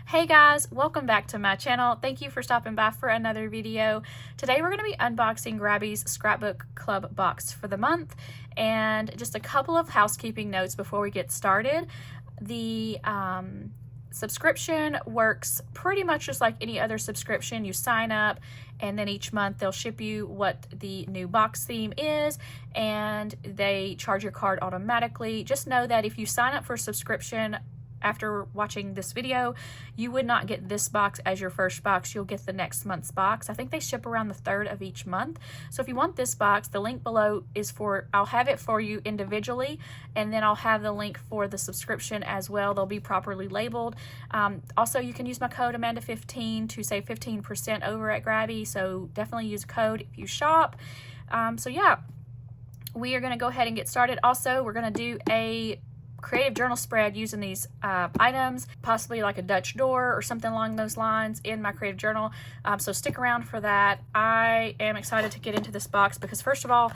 Hey guys, welcome back to my channel. Thank you for stopping by for another video. Today we're going to be unboxing Grabie's Scrapbook Club Box for the month, and just a couple of housekeeping notes before we get started. The subscription works pretty much just like any other subscription. You sign up and then each month they'll ship you what the new box theme is and they charge your card automatically. Just know that if you sign up for a subscription after watching this video, you would not get this box as your first box. You'll get the next month's box. I think they ship around the 3rd of each month. So if you want this box, the link below is for, I'll have it for you individually, and then I'll have the link for the subscription as well. They'll be properly labeled. Also, you can use my code Amanda15 to save 15% over at Grabie. So definitely use a code if you shop. So yeah, we are going to go ahead and get started. Also, we're going to do a creative journal spread using these items, possibly like a Dutch door or something along those lines in my creative journal. So stick around for that. I am excited to get into this box because, first of all,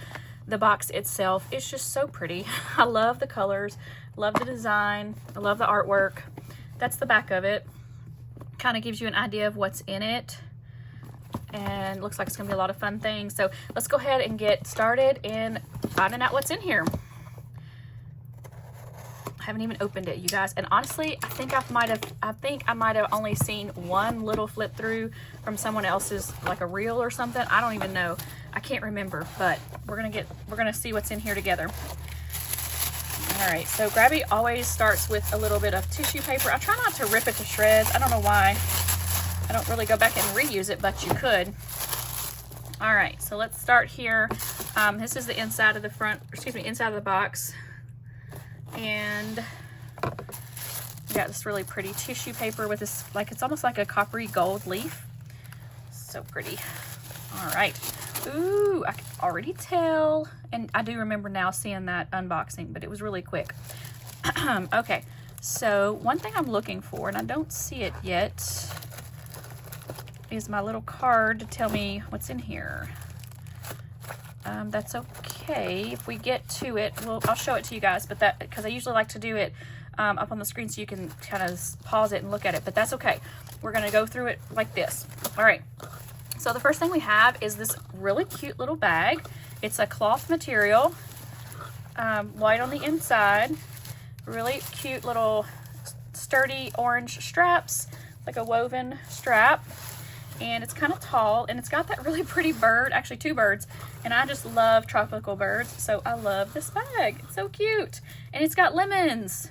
the box itself is just so pretty. I love the colors, love the design, I love the artwork. That's the back of it. Kind of gives you an idea of what's in it, and looks like it's gonna be a lot of fun things. So let's go ahead and get started in finding out what's in here. Haven't even opened it, you guys, and honestly I think I might have only seen one little flip through from someone else's, like a reel or something. I don't even know, I can't remember, but we're gonna see what's in here together. All right, so Grabie always starts with a little bit of tissue paper. I try not to rip it to shreds. I don't know why. I don't really go back and reuse it, but you could. All right, so let's start here. This is the inside of the inside of the box. And we got this really pretty tissue paper with this, like, it's almost like a coppery gold leaf. So pretty. All right. Ooh, I can already tell. And I do remember now seeing that unboxing, but it was really quick. Okay, so one thing I'm looking for, and I don't see it yet, is my little card to tell me what's in here. That's okay. If we get to it, I'll show it to you guys, but because I usually like to do it up on the screen so you can kind of pause it and look at it, but that's okay. We're going to go through it like this. All right. So the first thing we have is this really cute little bag. It's a cloth material, white on the inside, really cute little sturdy orange straps, like a woven strap. And it's kind of tall, and it's got that really pretty bird, actually 2 birds, and I just love tropical birds, so I love this bag. It's so cute, and it's got lemons.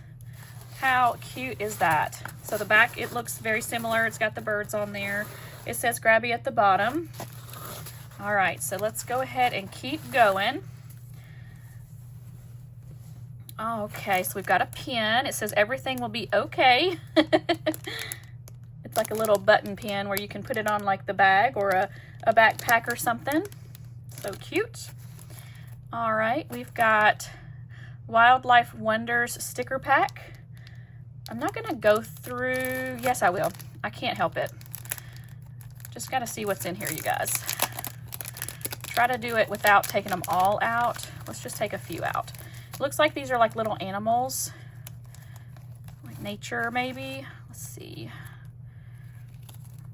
How cute is that? So the back, it looks very similar. It's got the birds on there. It says Grabie at the bottom. All right, so let's go ahead and keep going. Okay, so we've got a pin. It says everything will be okay. It's like a little button pin where you can put it on like the bag or a backpack or something. So cute. All right, we've got Wildlife Wonders sticker pack. I'm not gonna go through, yes I will. I can't help it. Just gotta see what's in here, you guys. Try to do it without taking them all out. Let's just take a few out. It looks like these are like little animals, like nature maybe. Let's see.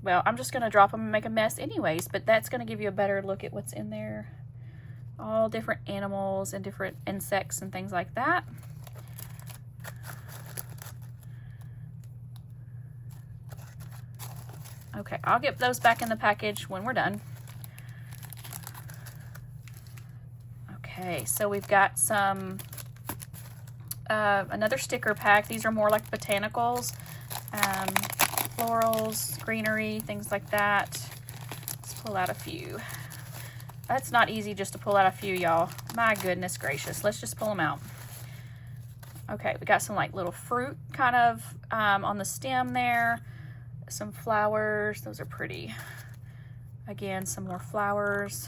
Well, I'm just going to drop them and make a mess anyways, but that's going to give you a better look at what's in there. All different animals and different insects and things like that. Okay, I'll get those back in the package when we're done. Okay, so we've got some, another sticker pack. These are more like botanicals. Florals, greenery, things like that. Let's pull out a few. That's not easy just to pull out a few, y'all. My goodness gracious. Let's just pull them out. Okay, we got some like little fruit kind of on the stem there. Some flowers. Those are pretty. Again, some more flowers.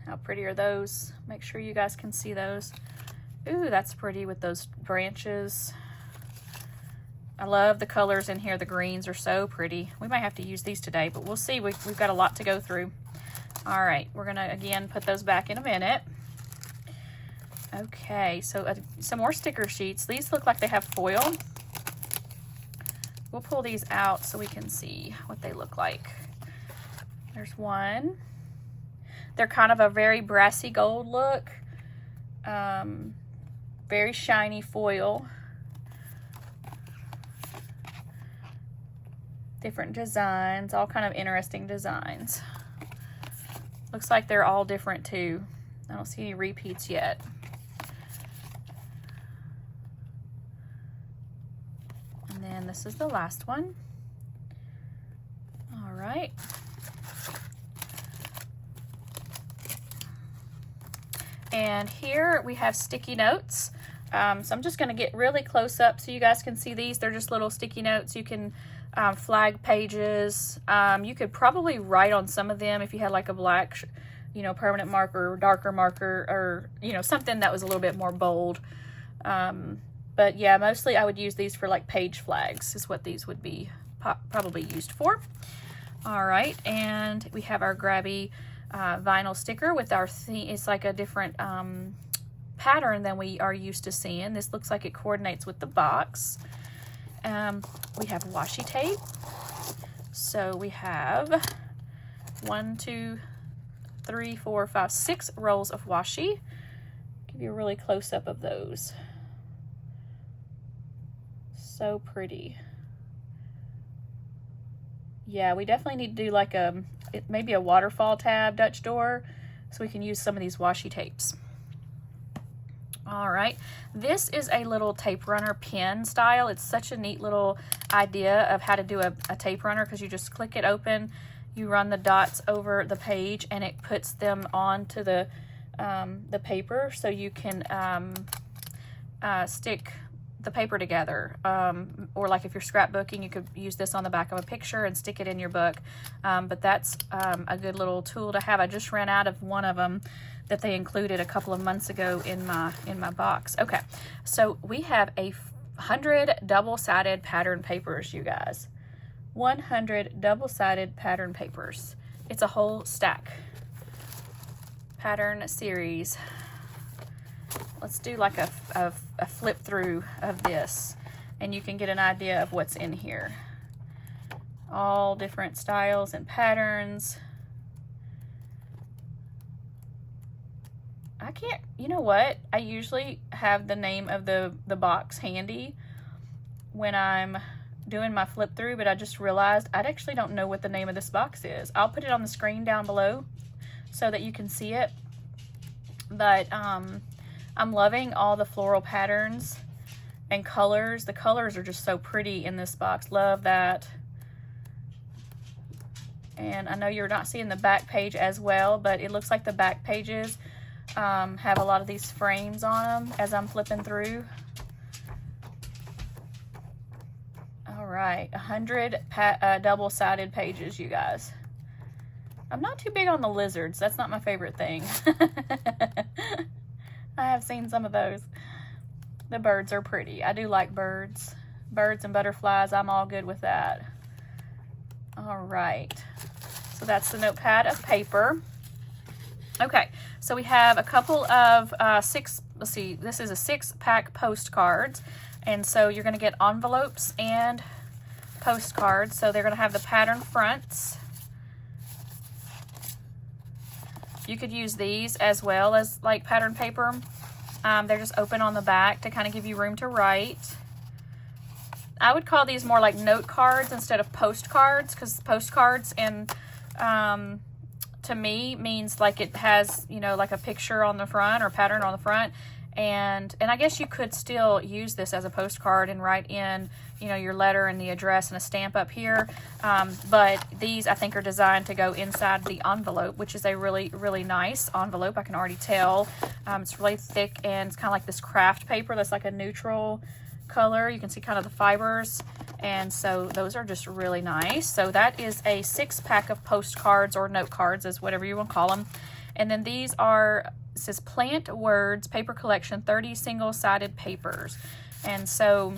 How pretty are those? Make sure you guys can see those. Ooh, that's pretty with those branches. I love the colors in here. The greens are so pretty. We might have to use these today, but we'll see. We've got a lot to go through. All right, we're gonna again put those back in a minute. Okay, so some more sticker sheets. These look like they have foil. We'll pull these out so we can see what they look like. There's one. They're kind of a very brassy gold look. Very shiny foil. Different designs, all kind of interesting designs. Looks like they're all different too. I don't see any repeats yet. And then this is the last one. All right. And here we have sticky notes. So I'm just going to get really close up so you guys can see these. They're just little sticky notes. You can flag pages. You could probably write on some of them if you had like a black, you know, permanent marker, darker marker, or, you know, something that was a little bit more bold. But yeah, mostly I would use these for like page flags is what these would be probably used for. All right, and we have our Grabie vinyl sticker with our theme. It's like a different pattern than we are used to seeing. This looks like it coordinates with the box. We have washi tape. So we have 1, 2, 3, 4, 5, 6 rolls of washi. Give you a really close up of those. So pretty. Yeah, we definitely need to do like maybe a waterfall tab Dutch door so we can use some of these washi tapes. All right, this is a little tape runner pen style. It's such a neat little idea of how to do a tape runner, because you just click it open, you run the dots over the page, and it puts them onto the paper, so you can stick the paper together, or like if you're scrapbooking, you could use this on the back of a picture and stick it in your book. But that's a good little tool to have. I just ran out of one of them that they included a couple of months ago in my box. Okay, so we have 100 double-sided pattern papers, you guys. 100 double-sided pattern papers. It's a whole stack. Pattern series. Let's do like a flip through of this, and you can get an idea of what's in here. All different styles and patterns. I can't, you know what? I usually have the name of the box handy when I'm doing my flip through, but I just realized I actually don't know what the name of this box is. I'll put it on the screen down below so that you can see it. But I'm loving all the floral patterns and colors. The colors are just so pretty in this box. Love that. And I know you're not seeing the back page as well, but it looks like the back pages have a lot of these frames on them as I'm flipping through. All right, 100 double-sided pages, you guys. I'm not too big on the lizards. That's not my favorite thing. I have seen some of those. The birds are pretty. I do like birds. Birds and butterflies, I'm all good with that. All right, so that's the notepad of paper. Okay, so we have a couple of let's see, this is a 6-pack postcards. And so you're gonna get envelopes and postcards. So they're gonna have the pattern fronts. You could use these as well as like pattern paper. They're just open on the back to kind of give you room to write. I would call these more like note cards instead of postcards, because postcards and to me means like it has, you know, like a picture on the front or pattern on the front. And I guess you could still use this as a postcard and write in, you know, your letter and the address and a stamp up here. But these I think are designed to go inside the envelope, which is a really, really nice envelope. I can already tell. It's really thick, and it's kind of like this craft paper that's like a neutral color. You can see kind of the fibers. And so those are just really nice. So that is a 6-pack of postcards or note cards, as whatever you want to call them. And then these are, it says Plant Words Paper Collection, 30 single-sided papers. And so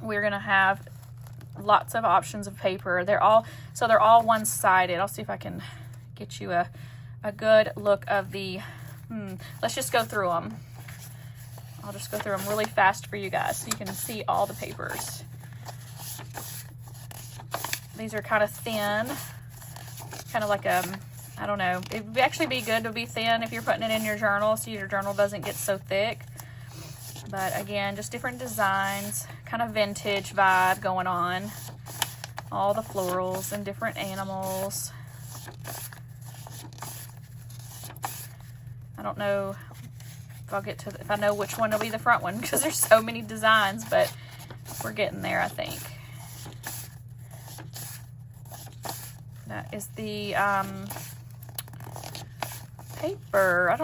we're going to have lots of options of paper. They're all one-sided. I'll see if I can get you a good look of the, let's just go through them. I'll just go through them really fast for you guys so you can see all the papers. These are kind of thin, kind of like I don't know. It would actually be good to be thin if you're putting it in your journal so your journal doesn't get so thick. But again, just different designs, kind of vintage vibe going on. All the florals and different animals. I don't know if I'll get to, if I know which one will be the front one because there's so many designs, but we're getting there, I think. That is the paper.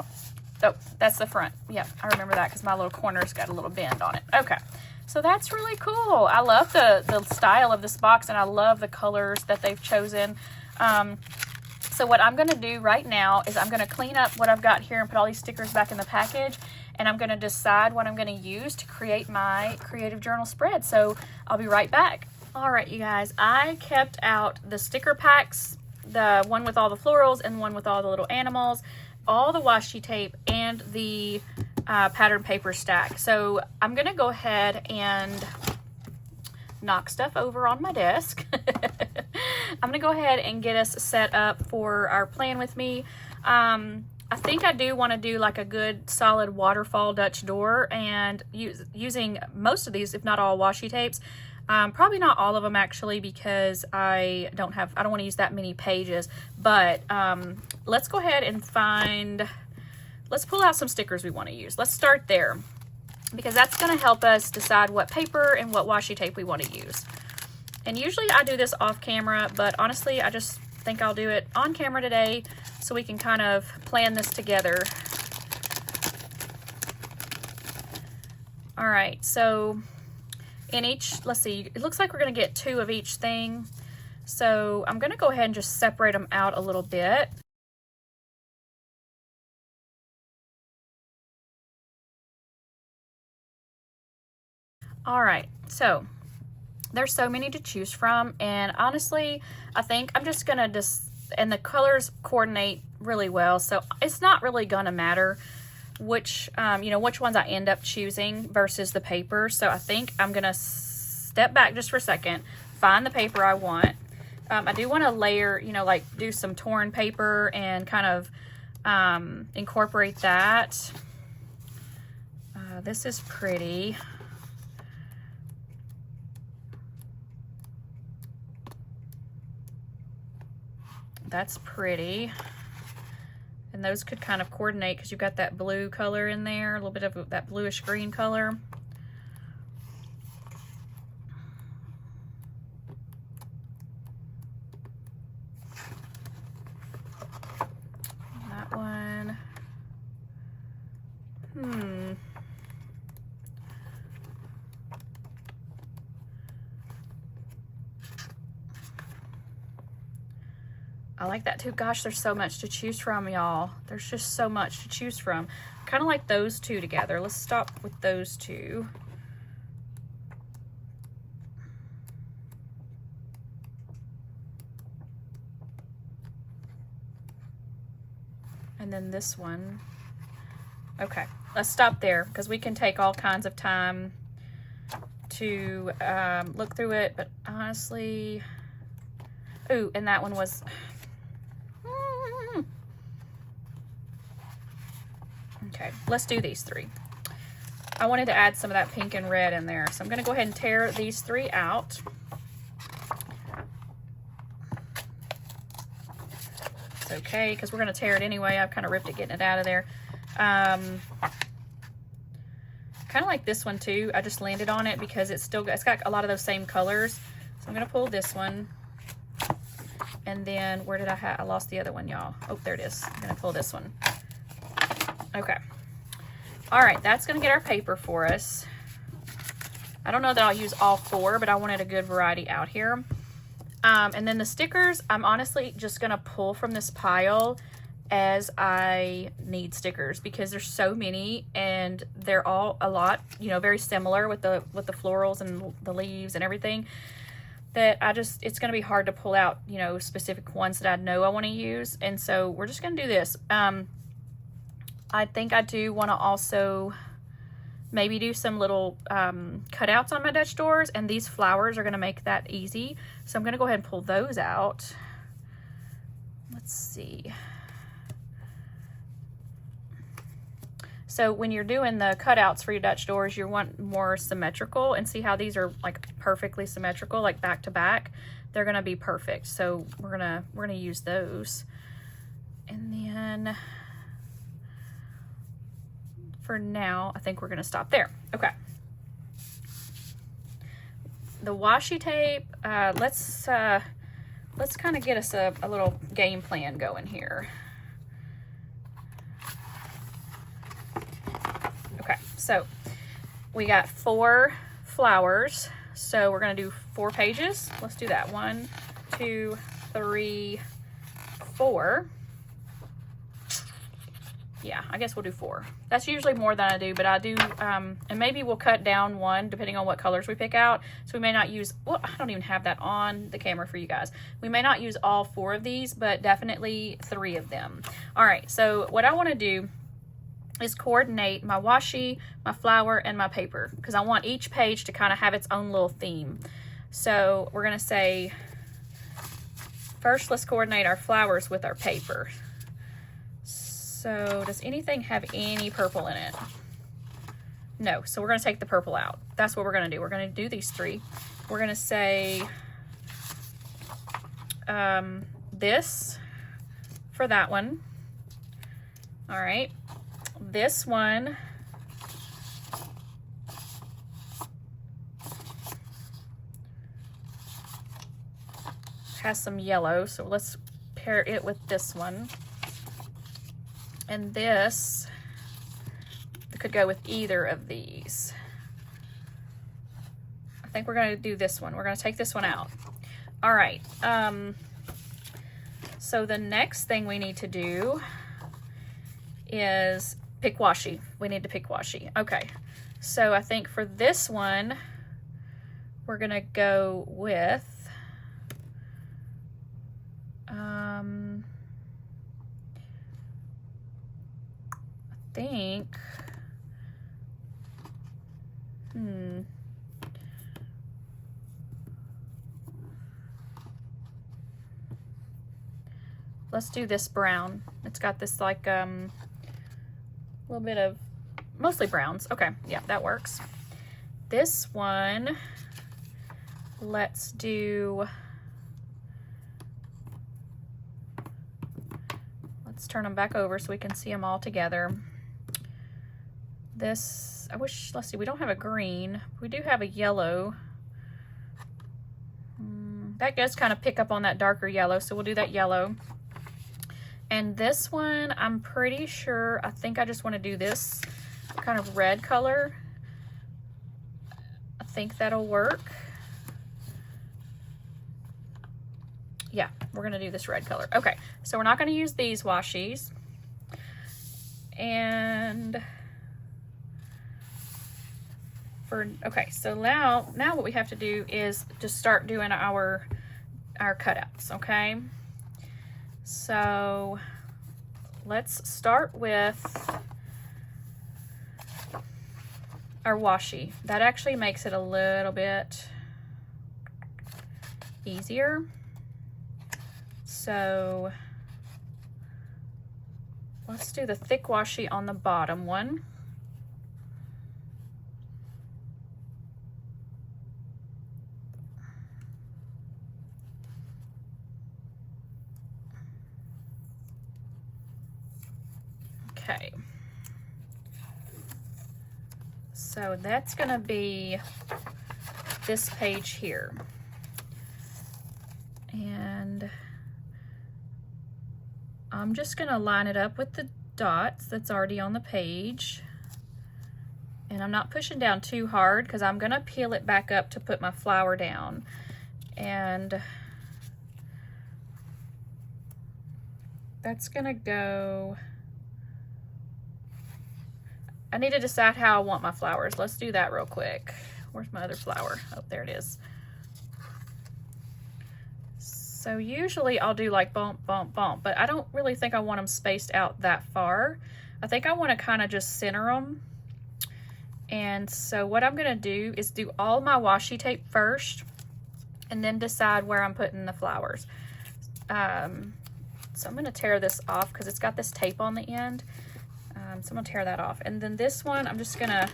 Oh, that's the front. Yep, I remember that because my little corner's got a little bend on it. Okay, so that's really cool. I love the style of this box, and I love the colors that they've chosen. So what I'm going to do right now is I'm going to clean up what I've got here and put all these stickers back in the package, and I'm going to decide what I'm going to use to create my creative journal spread. So I'll be right back. All right, you guys, I kept out the sticker packs, the one with all the florals and one with all the little animals, all the washi tape, and the pattern paper stack. So I'm going to go ahead and knock stuff over on my desk. I'm going to go ahead and get us set up for our plan with me. I think I do want to do like a good solid waterfall Dutch door, and using most of these, if not all, washi tapes. Probably not all of them actually, because I don't want to use that many pages, but let's go ahead and let's pull out some stickers we want to use. Let's start there, because that's going to help us decide what paper and what washi tape we want to use. And usually I do this off camera, but honestly I just think I'll do it on camera today so we can kind of plan this together. All right, so in each, let's see, it looks like we're going to get 2 of each thing. So I'm going to go ahead and just separate them out a little bit. All right, so there's so many to choose from, and honestly, I think I'm just going to and the colors coordinate really well, so it's not really going to matter which, which ones I end up choosing versus the paper. So I think I'm going to step back just for a second, find the paper I want. I do want to layer, like do some torn paper and kind of incorporate that. This is pretty. That's pretty. And those could kind of coordinate because you've got that blue color in there, a little bit of that bluish green color. That one. I like that too. Gosh, there's so much to choose from, y'all. There's just so much to choose from. Kind of like those two together. Let's stop with those two. And then this one. Okay, let's stop there because we can take all kinds of time to look through it. But honestly, ooh, and that one was... Okay, let's do these 3. I wanted to add some of that pink and red in there, so I'm going to go ahead and tear these 3 out. It's okay, because we're going to tear it anyway. I've kind of ripped it getting it out of there. Kind of like this one too. I just landed on it because it's got a lot of those same colors. So I'm going to pull this one. And then where did I lost the other one, y'all. Oh, there it is. I'm going to pull this one. Okay. All right, that's going to get our paper for us. I don't know that I'll use all 4, but I wanted a good variety out here. And then the stickers, I'm honestly just going to pull from this pile as I need stickers because there's so many and they're all a lot, very similar with the florals and the leaves and everything, that it's going to be hard to pull out, specific ones that I know I want to use. And so we're just going to do this. I think I do want to also maybe do some little cutouts on my Dutch doors, and these flowers are gonna make that easy. So I'm gonna go ahead and pull those out. Let's see. So when you're doing the cutouts for your Dutch doors, you want more symmetrical, and see how these are like perfectly symmetrical, like back to back. They're gonna be perfect. So we're gonna use those. And then for now, I think we're gonna stop there. Okay. The washi tape, let's kind of get us a little game plan going here. Okay, so we got 4 flowers, so we're gonna do 4 pages. Let's do that. 1, 2, 3, 4. Yeah, I guess we'll do 4. That's usually more than I do, but I do, and maybe we'll cut down 1 depending on what colors we pick out. So we may not use, well, I don't even have that on the camera for you guys. We may not use all 4 of these, but definitely 3 of them. All right, so what I want to do is coordinate my washi, my flower, and my paper, because I want each page to kind of have its own little theme. So we're going to say, first let's coordinate our flowers with our paper. So does anything have any purple in it? No, so we're going to take the purple out. That's what we're going to do. We're going to do these 3. We're going to say this for that one. All right. This one has some yellow, so let's pair it with this one. And this could go with either of these. I think we're going to do this one. We're going to take this one out. All right. So the next thing we need to do is pick washi. We need to pick washi. Okay. So I think for this one, we're going to go with I think let's do this brown. It's got this like little bit of mostly browns. Okay, yeah, that works. This one, let's do, let's turn them back over so we can see them all together. This, I wish, let's see, we don't have a green. We do have a yellow. That does kind of pick up on that darker yellow, so we'll do that yellow. And this one, I'm pretty sure, I think I just want to do this kind of red color. I think that'll work. Yeah, we're going to do this red color. Okay, so we're not going to use these washis. And okay, so now what we have to do is just start doing our cutouts, okay? So let's start with our washi. That actually makes it a little bit easier. So let's do the thick washi on the bottom one. Okay, so that's going to be this page here, and I'm just going to line it up with the dots that's already on the page, and I'm not pushing down too hard because I'm going to peel it back up to put my flower down. And that's going to go, I need to decide how I want my flowers. Let's do that real quick. Where's my other flower? Oh, there it is. So usually I'll do like bump, bump, bump, but I don't really think I want them spaced out that far. I think I want to kind of just center them And so what I'm gonna do is do all my washi tape first and then decide where I'm putting the flowers. So I'm gonna tear this off because it's got this tape on the end. So I'm gonna tear that off. And then this one, I'm just gonna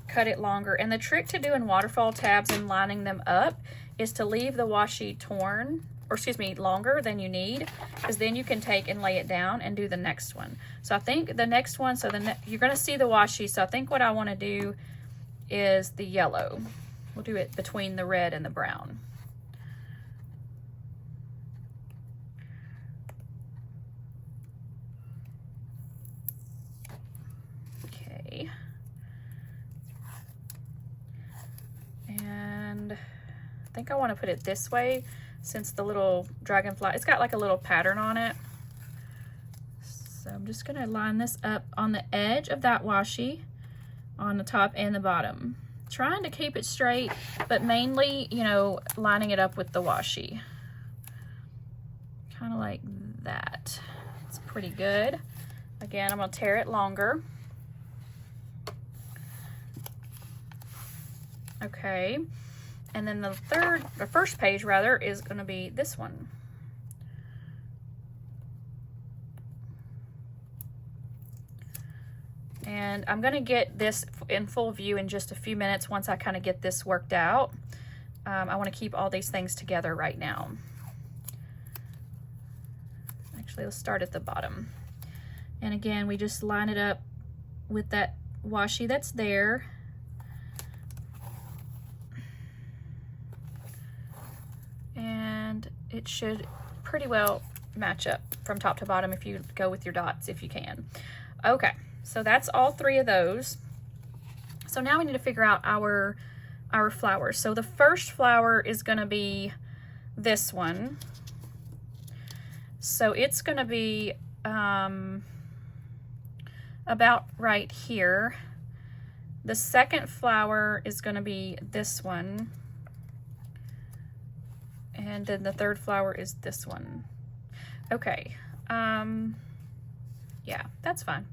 cut it longer. And the trick to doing waterfall tabs and lining them up is to leave the washi torn, or excuse me, longer than you need, because then you can take and lay it down and do the next one. So I think the next one, so you're gonna see the washi, so I think what I wanna do is the yellow. We'll do it between the red and the brown. Okay. And I think I wanna put it this way, since the little dragonfly, it's got like a little pattern on it. So I'm just gonna line this up on the edge of that washi on the top and the bottom. Trying to keep it straight, but mainly, you know, lining it up with the washi. Kind of like that. It's pretty good. Again, I'm gonna tear it longer. Okay. And then the first page rather, is gonna be this one. And I'm gonna get this in full view in just a few minutes once I kind of get this worked out. I wanna keep all these things together right now. Actually, let's start at the bottom. And again, we just line it up with that washi that's there. And it should pretty well match up from top to bottom if you go with your dots, if you can. Okay, so that's all three of those. So now we need to figure out our flowers. So the first flower is gonna be this one. So it's gonna be about right here. The second flower is gonna be this one. And then the third flower is this one. Okay, yeah, that's fine.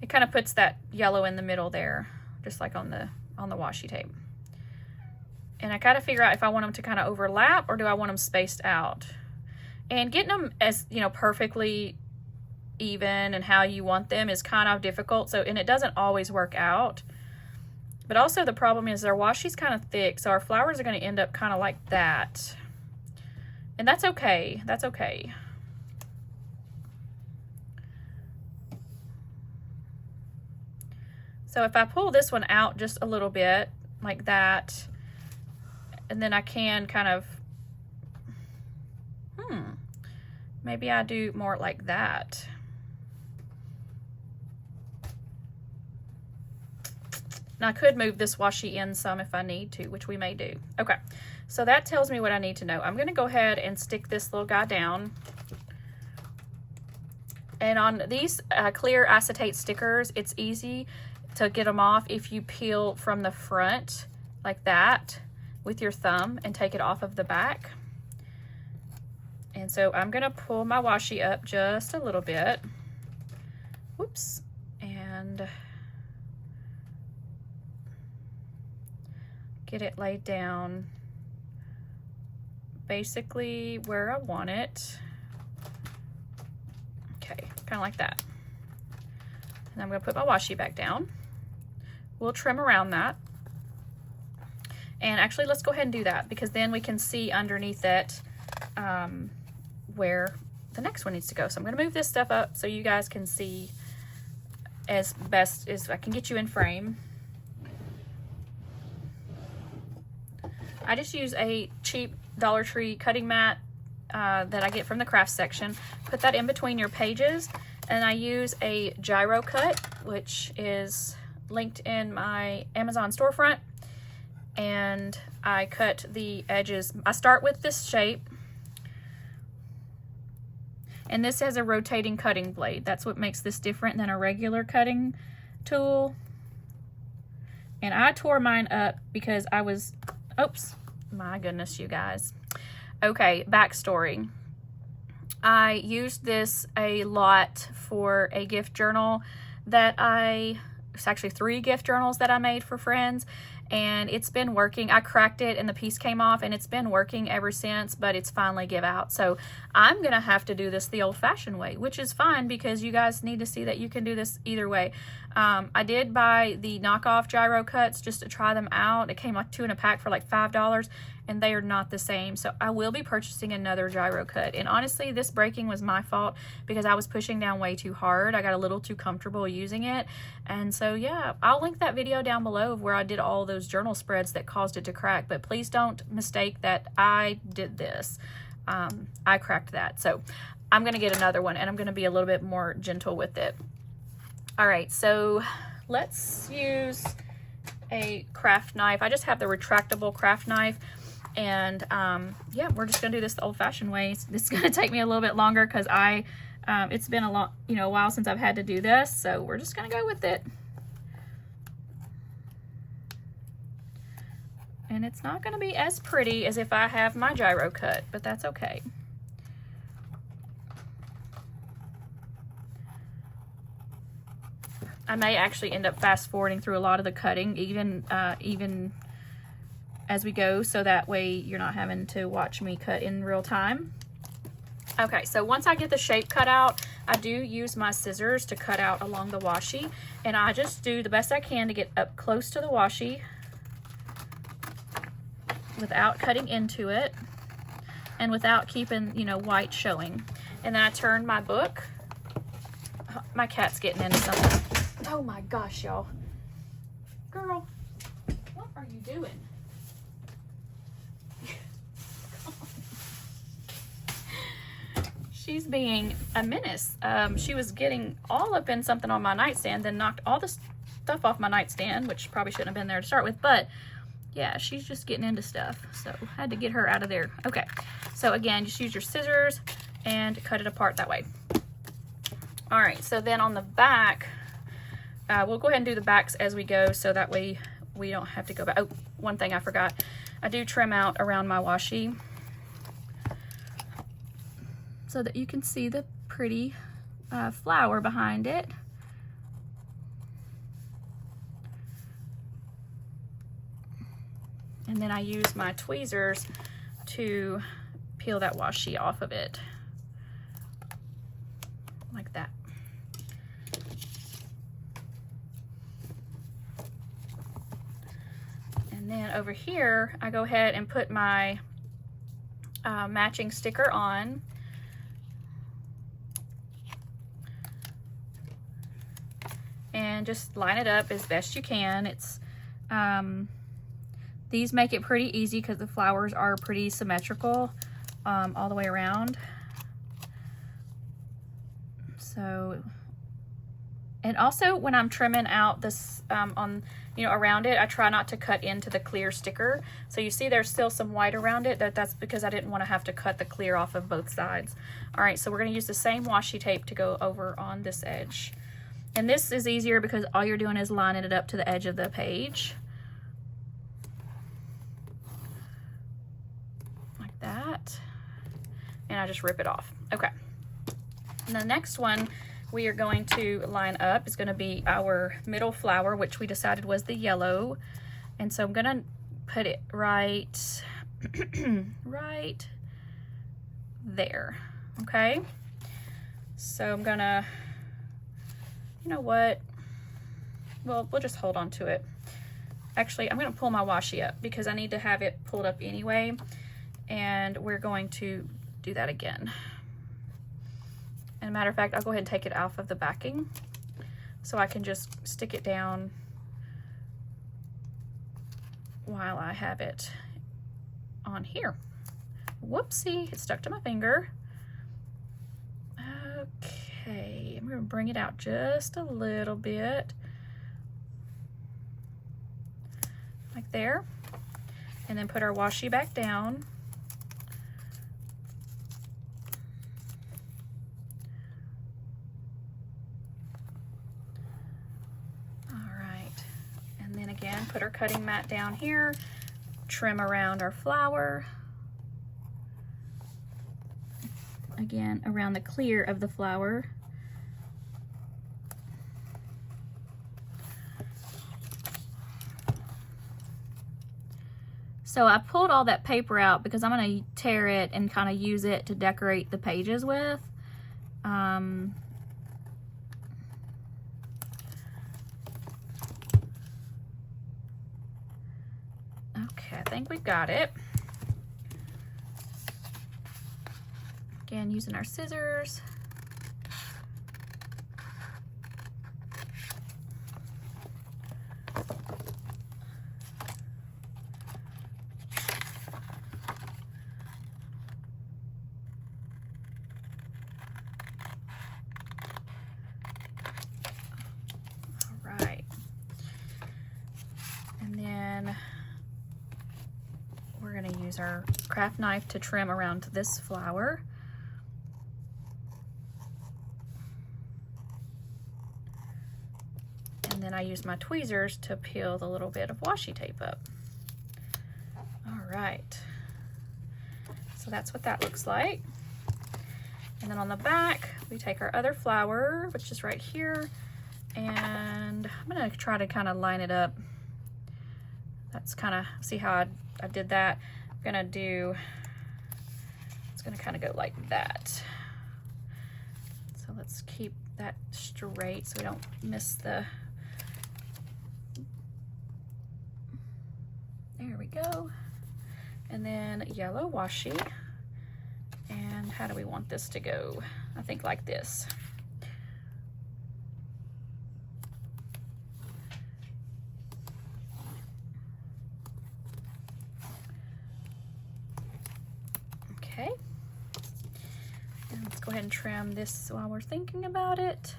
It kind of puts that yellow in the middle there, just like on the washi tape. And I gotta figure out if I want them to kind of overlap or do I want them spaced out. And getting them as, you know, perfectly even and how you want them is kind of difficult. So, and it doesn't always work out. But also the problem is our washi's kind of thick, so our flowers are gonna end up kind of like that. And that's okay, that's okay. So if I pull this one out just a little bit, like that, and then I can kind of, maybe I do more like that. Now I could move this washi in some if I need to, which we may do. Okay, so that tells me what I need to know. I'm gonna go ahead and stick this little guy down. And on these clear acetate stickers, it's easy to get them off if you peel from the front like that with your thumb and take it off of the back. And so I'm gonna pull my washi up just a little bit. Whoops. And get it laid down basically where I want it. Okay, kind of like that. And I'm gonna put my washi back down. We'll trim around that. And actually, let's go ahead and do that because then we can see underneath it where the next one needs to go. So I'm gonna move this stuff up so you guys can see as best as I can get you in frame. I just use a cheap Dollar Tree cutting mat that I get from the craft section. Put that in between your pages, and I use a gyro cut, which is linked in my Amazon storefront, and I cut the edges. I start with this shape, and this has a rotating cutting blade. That's what makes this different than a regular cutting tool. And I tore mine up because I was, oops, my goodness, you guys. Okay, backstory. I used this a lot for a gift journal that I it's actually 3 gift journals that I made for friends, and it's been working. I cracked it and the piece came off, and it's been working ever since, but it's finally give out. So I'm gonna have to do this the old-fashioned way, which is fine because you guys need to see that you can do this either way. I did buy the knockoff gyro cuts just to try them out. It came like 2 in a pack for like $5, and they are not the same. So I will be purchasing another gyro cut. And honestly, this breaking was my fault because I was pushing down way too hard. I got a little too comfortable using it. And so yeah, I'll link that video down below of where I did all those journal spreads that caused it to crack. But please don't mistake that I did this. I cracked that. So I'm gonna get another one, and I'm gonna be a little bit more gentle with it. All right, so let's use a craft knife. I just have the retractable craft knife, and yeah, we're just gonna do this the old-fashioned way. This is gonna take me a little bit longer because it's been a while since I've had to do this, so we're just gonna go with it. And it's not gonna be as pretty as if I have my gyro cut, but that's okay. I may actually end up fast forwarding through a lot of the cutting, even as we go, so that way you're not having to watch me cut in real time. Okay, so once I get the shape cut out, I do use my scissors to cut out along the washi, and I just do the best I can to get up close to the washi without cutting into it and without keeping, white showing. And then I turn my book. Oh, my cat's getting into something. Oh my gosh, y'all. Girl, what are you doing? She's being a menace. She was getting all up in something on my nightstand, then knocked all the stuff off my nightstand, which probably shouldn't have been there to start with, but yeah, she's just getting into stuff. So I had to get her out of there. Okay, so again, just use your scissors and cut it apart that way. All right, so then on the back, we'll go ahead and do the backs as we go, so that way we don't have to go back. Oh, one thing I forgot. I do trim out around my washi so that you can see the pretty flower behind it. And then I use my tweezers to peel that washi off of it, like that. And then over here, I go ahead and put my matching sticker on. And just line it up as best you can. It's these make it pretty easy because the flowers are pretty symmetrical all the way around. So, and also when I'm trimming out this around it, I try not to cut into the clear sticker. So you see there's still some white around it. That's because I didn't want to have to cut the clear off of both sides. All right, so we're going to use the same washi tape to go over on this edge. And this is easier because all you're doing is lining it up to the edge of the page. Like that. And I just rip it off. Okay. And the next one we are going to line up is going to be our middle flower, which we decided was the yellow. And so I'm going to put it right, right there. Okay. So I'm going to, you know what? Well, we'll just hold on to it. Actually, I'm going to pull my washi up because I need to have it pulled up anyway. And we're going to do that again. And a matter of fact, I'll go ahead and take it off of the backing so I can just stick it down while I have it on here. Whoopsie, it stuck to my finger. Okay, I'm going to bring it out just a little bit. Like there. And then put our washi back down. Again, put our cutting mat down here, trim around our flower. Again, around the clear of the flower. So I pulled all that paper out because I'm going to tear it and kind of use it to decorate the pages with. Okay, I think we've got it. Again, using our scissors. Our craft knife to trim around this flower. And then I use my tweezers to peel the little bit of washi tape up. All right, so that's what that looks like. And then on the back, we take our other flower, which is right here, and I'm gonna try to kind of line it up. That's kind of, see how I did that? Gonna do, it's gonna kind of go like that. So let's keep that straight so we don't miss the, there we go. And then yellow washi. And how do we want this to go? I think like this. Okay, and let's go ahead and trim this while we're thinking about it.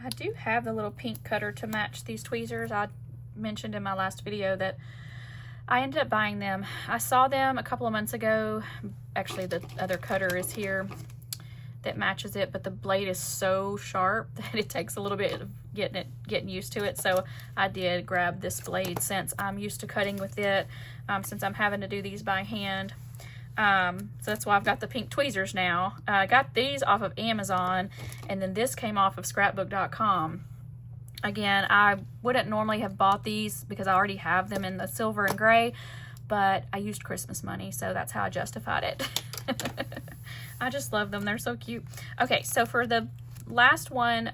I do have the little pink cutter to match these tweezers. I mentioned in my last video that I ended up buying them. I saw them a couple of months ago. Actually, the other cutter is here that matches it, but the blade is so sharp that it takes a little bit of getting used to it. So I did grab this blade since I'm used to cutting with it, since I'm having to do these by hand. So that's why I've got the pink tweezers now. I got these off of Amazon, and then this came off of scrapbook.com. Again, I wouldn't normally have bought these because I already have them in the silver and gray, but I used Christmas money, so that's how I justified it. I just love them. They're so cute. Okay, so for the last one,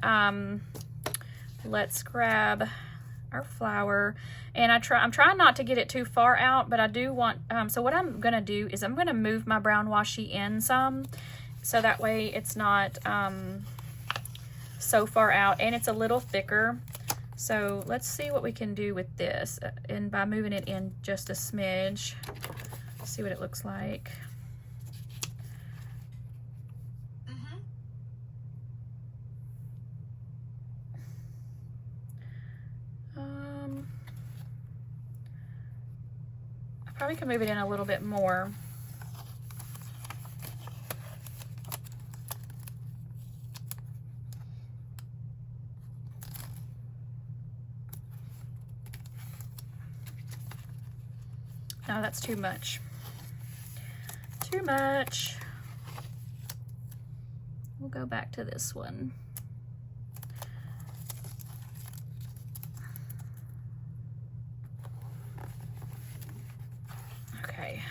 let's grab our flower, and I'm trying not to get it too far out, but I do want, so what I'm gonna do is I'm gonna move my brown washi in some, so that way it's not so far out, and it's a little thicker. So let's see what we can do with this, and by moving it in just a smidge, see what it looks like. I probably can move it in a little bit more. No, that's too much. Too much. We'll go back to this one. Okay.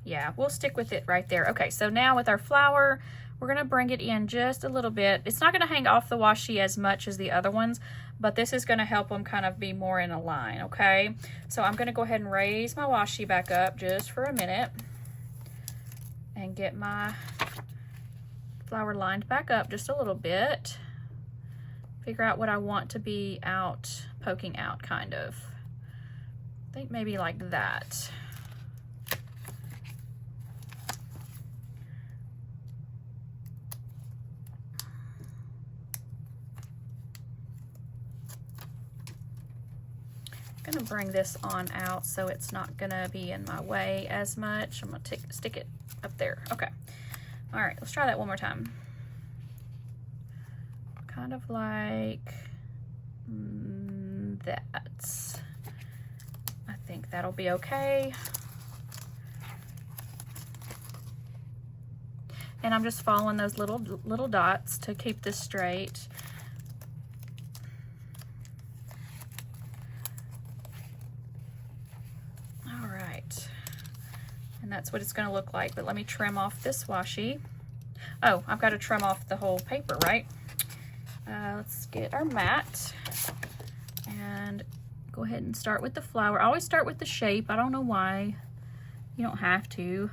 Yeah, we'll stick with it right there. Okay, so now with our flower, we're gonna bring it in just a little bit. It's not gonna hang off the washi as much as the other ones, but this is gonna help them kind of be more in a line, okay? So I'm gonna go ahead and raise my washi back up just for a minute and get my flower lined back up just a little bit. Figure out what I want to be out, poking out kind of. I think maybe like that. I'm gonna bring this on out so it's not gonna be in my way as much. I'm gonna stick it up there. Okay. All right, let's try that one more time. Kind of like that. I think that'll be okay. And I'm just following those little dots to keep this straight. And that's what it's going to look like. But let me trim off this washi. Oh, I've got to trim off the whole paper, right? Let's get our mat and go ahead and start with the flower. I always start with the shape. I don't know why. You don't have to.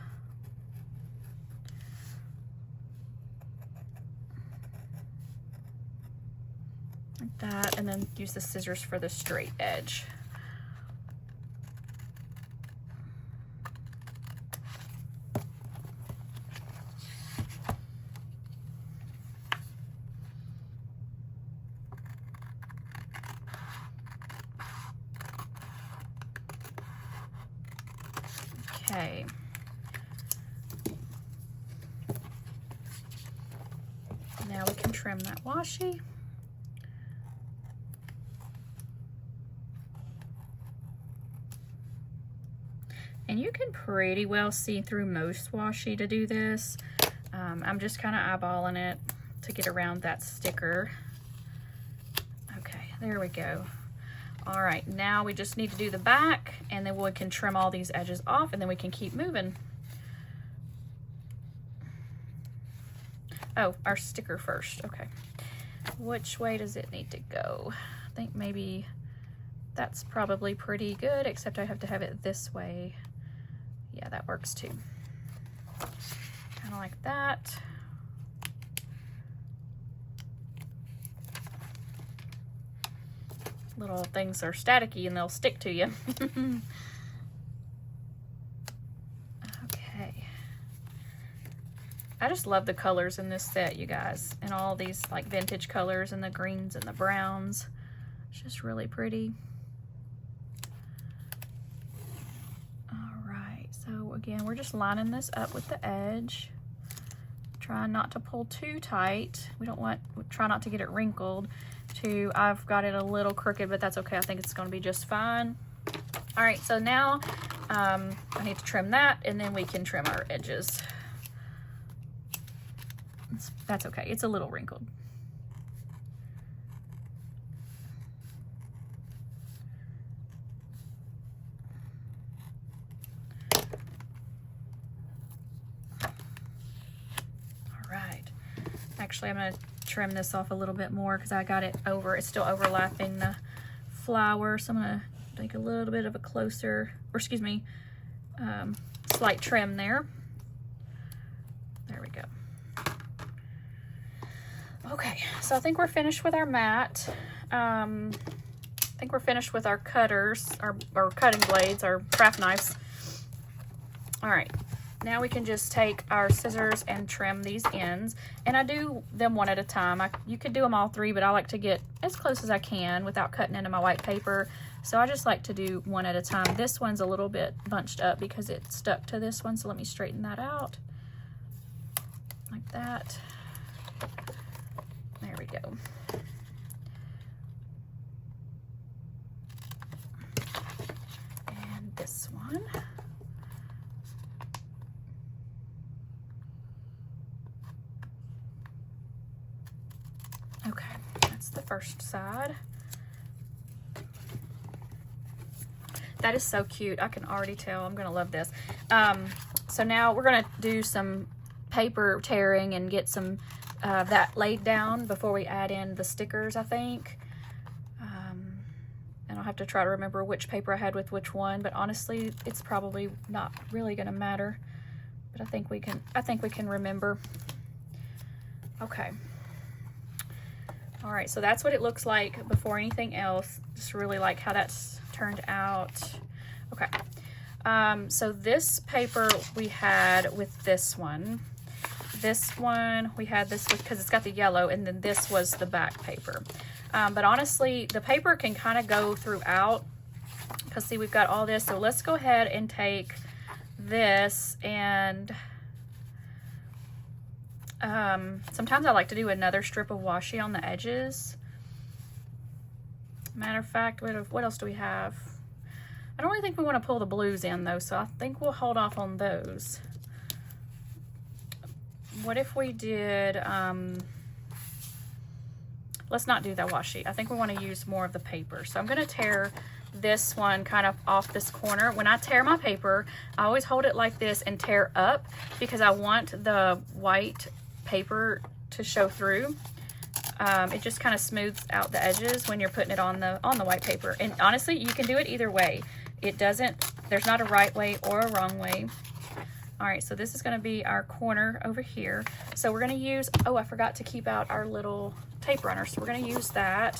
Like that, and then use the scissors for the straight edge. Okay. Now we can trim that washi. And you can pretty well see through most washi to do this. I'm just kind of eyeballing it to get around that sticker. Okay, there we go. All right, now we just need to do the back, and then we can trim all these edges off, and then we can keep moving. Oh, our sticker first, okay. Which way does it need to go? I think maybe that's probably pretty good, except I have to have it this way. Yeah, that works too. Kind of like that. Little things are staticky and they'll stick to you. Okay. I just love the colors in this set, you guys. And all these like vintage colors and the greens and the browns. It's just really pretty. All right, so again, we're just lining this up with the edge. Trying not to pull too tight. Try not to get it wrinkled. I've got it a little crooked, but that's okay. I think it's going to be just fine. All right, so now I need to trim that, and then we can trim our edges. That's okay. It's a little wrinkled. All right. Actually, I'm going to trim this off a little bit more because I got it over. It's still overlapping the flower, so I'm going to take a little bit of a closer, or excuse me, slight trim there. There we go. Okay, so I think we're finished with our mat. I think we're finished with our cutters, our cutting blades, our craft knives. All right. Now we can just take our scissors and trim these ends, and I do them one at a time. You could do them all three, but I like to get as close as I can without cutting into my white paper, so I just like to do one at a time. This one's a little bit bunched up because it stuck to this one, so let me straighten that out like that. There we go. And this one. Okay, that's the first side. That is so cute. I can already tell. I'm gonna love this. So now we're gonna do some paper tearing and get some that laid down before we add in the stickers, I think. And I'll have to try to remember which paper I had with which one, but honestly, it's probably not really gonna matter. But I think we can remember. Okay. All right, so that's what it looks like before anything else. Just really like how that's turned out. Okay, so this paper we had with this one. This one we had this with, because it's got the yellow, and then this was the back paper. But honestly, the paper can kind of go throughout, because see, we've got all this. So let's go ahead and take this, and sometimes I like to do another strip of washi on the edges. Matter of fact, what else do we have? I don't really think we want to pull the blues in though, so I think we'll hold off on those. What if we did, let's not do that washi. I think we want to use more of the paper. So I'm going to tear this one kind of off this corner. When I tear my paper, I always hold it like this and tear up because I want the white paper to show through. It just kind of smooths out the edges when you're putting it on the white paper. And honestly, you can do it either way. It doesn't, there's not a right way or a wrong way. All right, so this is gonna be our corner over here. So we're gonna use, oh, I forgot to keep out our little tape runner. So we're gonna use that.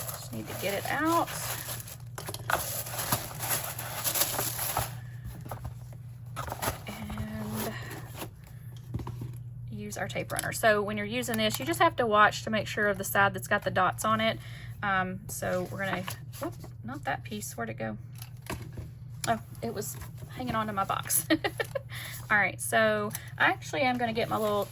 Just need to get it out. And use our tape runner. So when you're using this, you just have to watch to make sure of the side that's got the dots on it. So we're gonna, whoop, not that piece, where'd it go? Oh, it was hanging onto my box. All right, so I actually am gonna get my little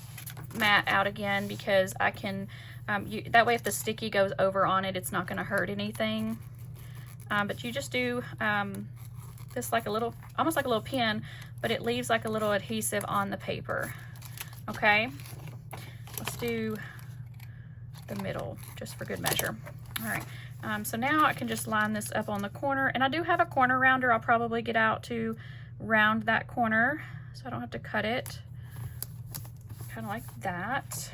mat out again because I can, that way if the sticky goes over on it, it's not gonna hurt anything. But you just do this like a little, almost like a little pin, but it leaves like a little adhesive on the paper. Okay, let's do the middle just for good measure. All right, so now I can just line this up on the corner, and I do have a corner rounder. I'll probably get out to round that corner so I don't have to cut it, kind of like that.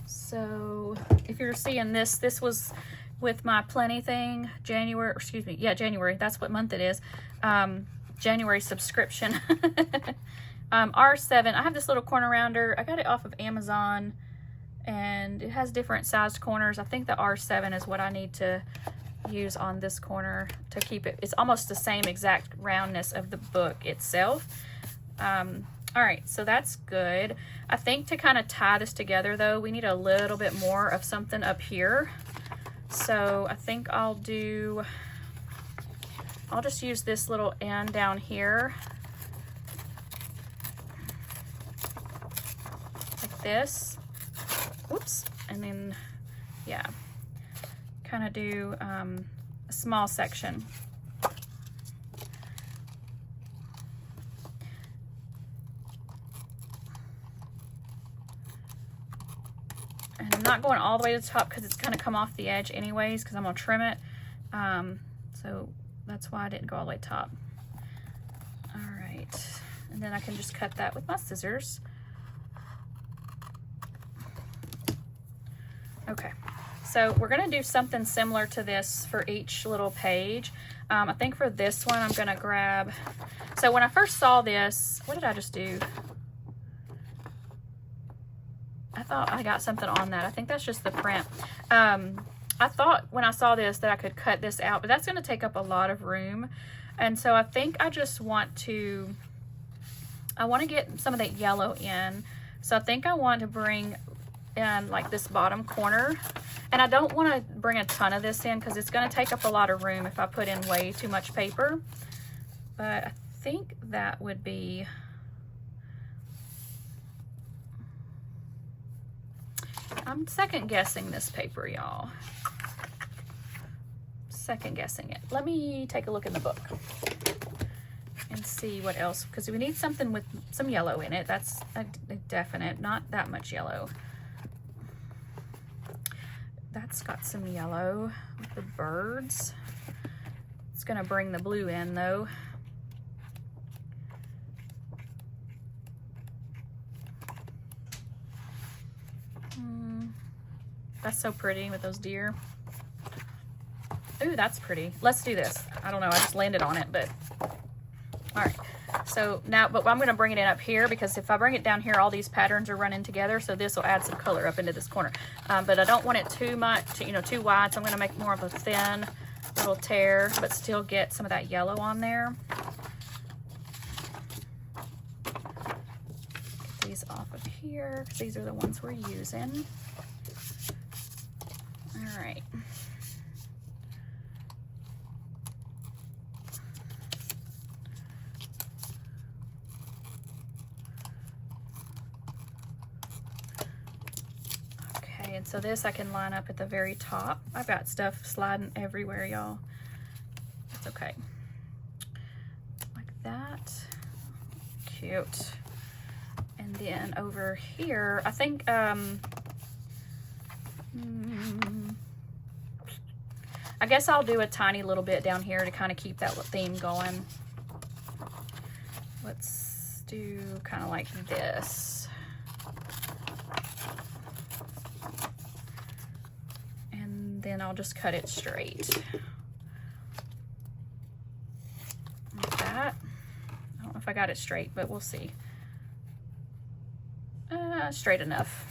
So if you're seeing this, this was with my Planything January, excuse me, yeah, January, that's what month it is, January subscription. R7, I have this little corner rounder. I got it off of Amazon, and it has different sized corners. I think the R7 is what I need to use on this corner to keep it. It's almost the same exact roundness of the book itself. All right, so that's good. I think to kind of tie this together though, we need a little bit more of something up here. So I think I'll just use this little end down here. Like this. Whoops, and then, yeah, kind of do a small section. And I'm not going all the way to the top because it's going to come off the edge anyways because I'm going to trim it. So that's why I didn't go all the way to the top. All right, and then I can just cut that with my scissors. Okay, so we're gonna do something similar to this for each little page. I think for this one, I'm gonna grab, so when I first saw this, what did I just do? I thought I got something on that. I think that's just the print. I thought when I saw this that I could cut this out, but that's gonna take up a lot of room. And so I think I just want to, I wanna get some of that yellow in. So I think I want to bring in like this bottom corner, and I don't want to bring a ton of this in because it's going to take up a lot of room if I put in way too much paper, but I think that would be, I'm second guessing this paper, y'all. Second guessing it. Let me take a look in the book and see what else, because we need something with some yellow in it. That's a definite, not that much yellow. That's got some yellow with the birds. It's gonna bring the blue in though. That's so pretty with those deer. Ooh, that's pretty. Let's do this. I don't know, I just landed on it, but all right. So now, but I'm gonna bring it in up here because if I bring it down here, all these patterns are running together. So this will add some color up into this corner. But I don't want it too much, you know, too wide. So I'm gonna make more of a thin little tear, but still get some of that yellow on there. Get these off of here because these are the ones we're using. All right. And so this I can line up at the very top. I've got stuff sliding everywhere, y'all. That's okay. Like that. Cute. And then over here, I think, I guess I'll do a tiny little bit down here to kind of keep that theme going. Let's do kind of like this. And then I'll just cut it straight. Like that. I don't know if I got it straight, but we'll see. Straight enough.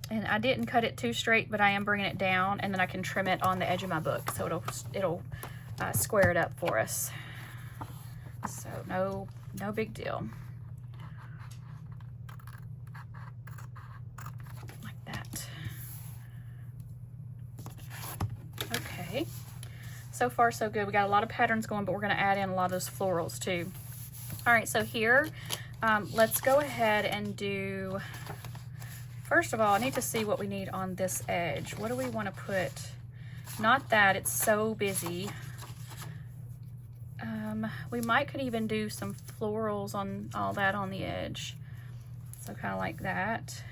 And I didn't cut it too straight, but I am bringing it down, and then I can trim it on the edge of my book, so it'll square it up for us. So no big deal. Like that. Okay. So far so good. We got a lot of patterns going, but we're going to add in a lot of those florals too. All right, so here, let's go ahead and do. First of all, I need to see what we need on this edge. What do we want to put? Not that, it's so busy. We could even do some florals on all that on the edge. So kind of like that.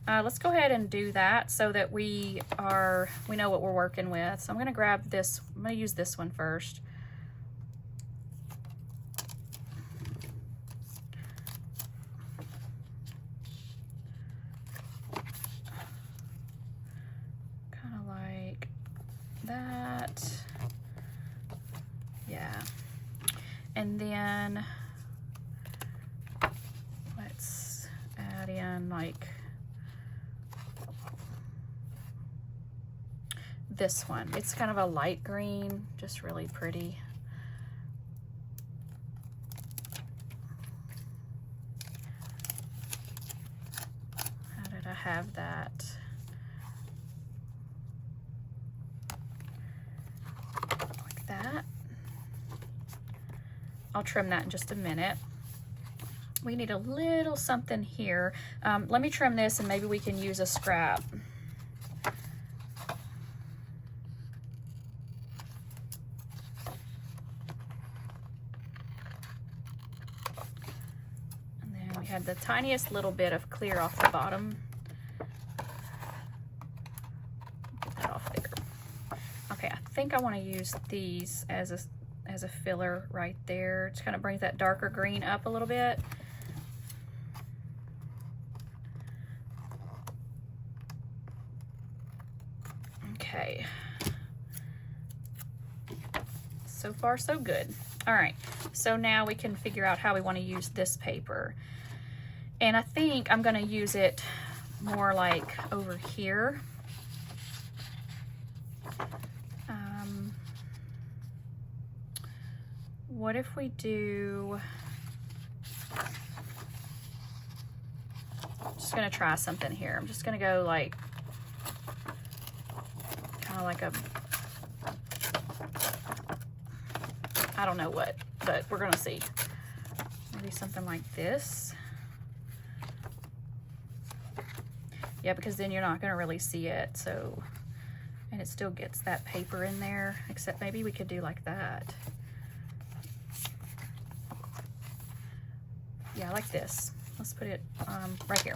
Let's go ahead and do that so that we know what we're working with. So I'm gonna grab this, I'm gonna use this one first. That, yeah, and then let's add in like this one. It's kind of a light green, just really pretty. How did I have that? That. I'll trim that in just a minute. We need a little something here. Let me trim this and maybe we can use a scrap. And then we had the tiniest little bit of clear off the bottom. Get that off there. Okay, I think I want to use these as a filler right there. Just kind of brings that darker green up a little bit. Okay. So far, so good. All right, so now we can figure out how we want to use this paper. And I think I'm going to use it more like over here. What if we do, I'm just gonna try something here. I'm just gonna go like, kind of like a, I don't know what, but we're gonna see. Maybe something like this. Yeah, because then you're not gonna really see it, so, and it still gets that paper in there, except maybe we could do like that. Yeah, like this. Let's put it right here.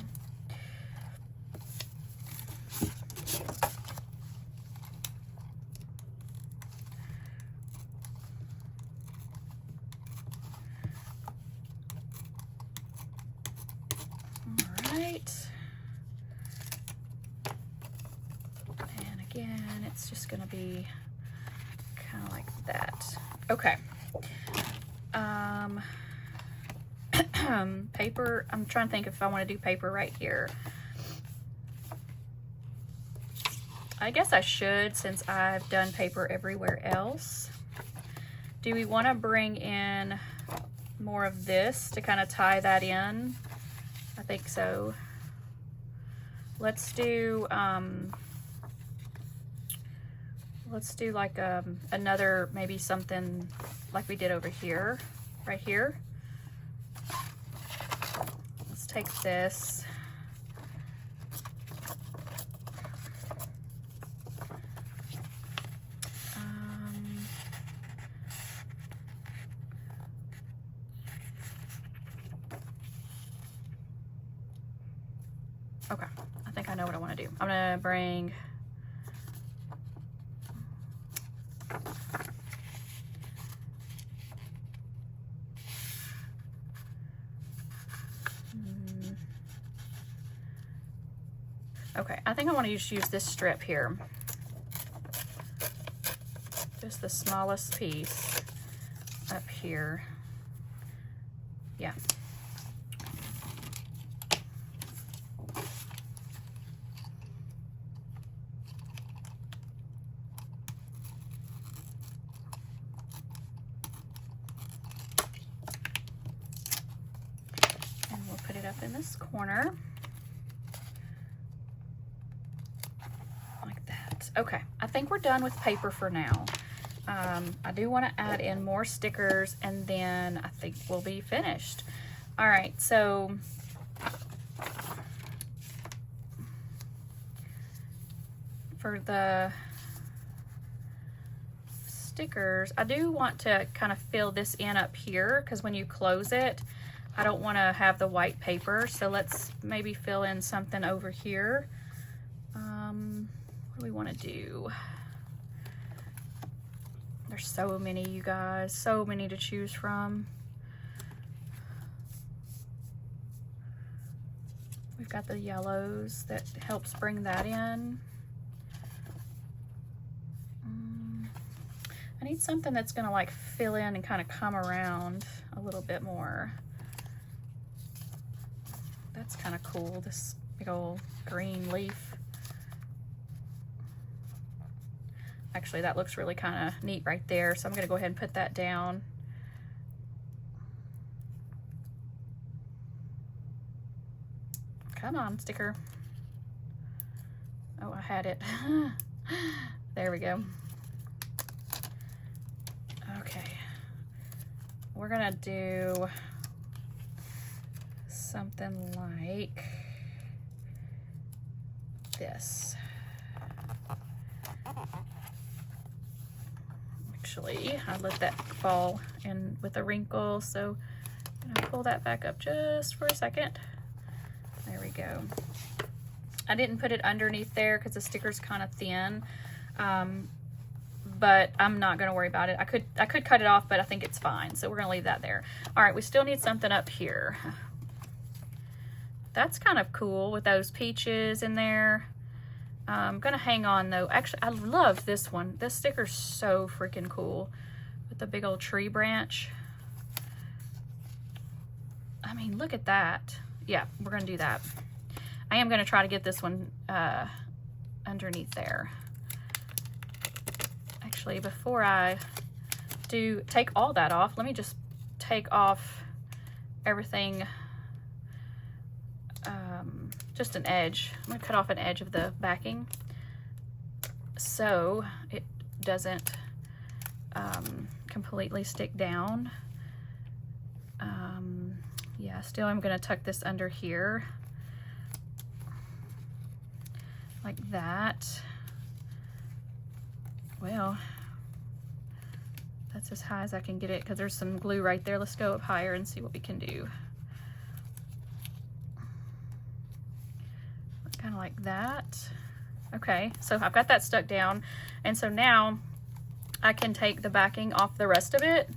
All right. And again, it's just gonna be kind of like that. Okay. Paper, I'm trying to think if I want to do paper right here. I guess I should, since I've done paper everywhere else. Do we want to bring in more of this to kind of tie that in? I think so. Let's do, let's do like another, maybe something like we did over here, right here. Let's take this. Okay, I think I know what I want to do. I'm gonna bring okay, I think I want to just use this strip here. Just the smallest piece up here. Yeah. And we'll put it up in this corner. Like that. Okay, I think we're done with paper for now. I do want to add in more stickers and then I think we'll be finished. All right, so for the stickers, I do want to kind of fill this in up here because when you close it, I don't want to have the white paper. So let's maybe fill in something over here. What do we want to do? There's so many, you guys, so many to choose from. We've got the yellows that helps bring that in. I need something that's gonna like fill in and kind of come around a little bit more. That's kind of cool, this big old green leaf. Actually, that looks really kind of neat right there, so I'm gonna go ahead and put that down. Come on, sticker. Oh, I had it. There we go. Okay. We're gonna do something like this. Actually, I let that fall in with a wrinkle, so I'm gonna pull that back up just for a second. There we go. I didn't put it underneath there because the sticker's kind of thin, but I'm not gonna worry about it. I could cut it off, but I think it's fine, so we're gonna leave that there. All right, we still need something up here. That's kind of cool with those peaches in there. I'm gonna hang on though. Actually, I love this one. This sticker's so freaking cool with the big old tree branch. I mean, look at that. Yeah, we're gonna do that. I am gonna try to get this one underneath there. Actually, before I do take all that off, let me just take off everything, just an edge. I'm gonna cut off an edge of the backing so it doesn't completely stick down. Yeah, still I'm gonna tuck this under here like that. Well, that's as high as I can get it because there's some glue right there. Let's go up higher and see what we can do. Kind of like that. Okay, so I've got that stuck down, and so now I can take the backing off the rest of it,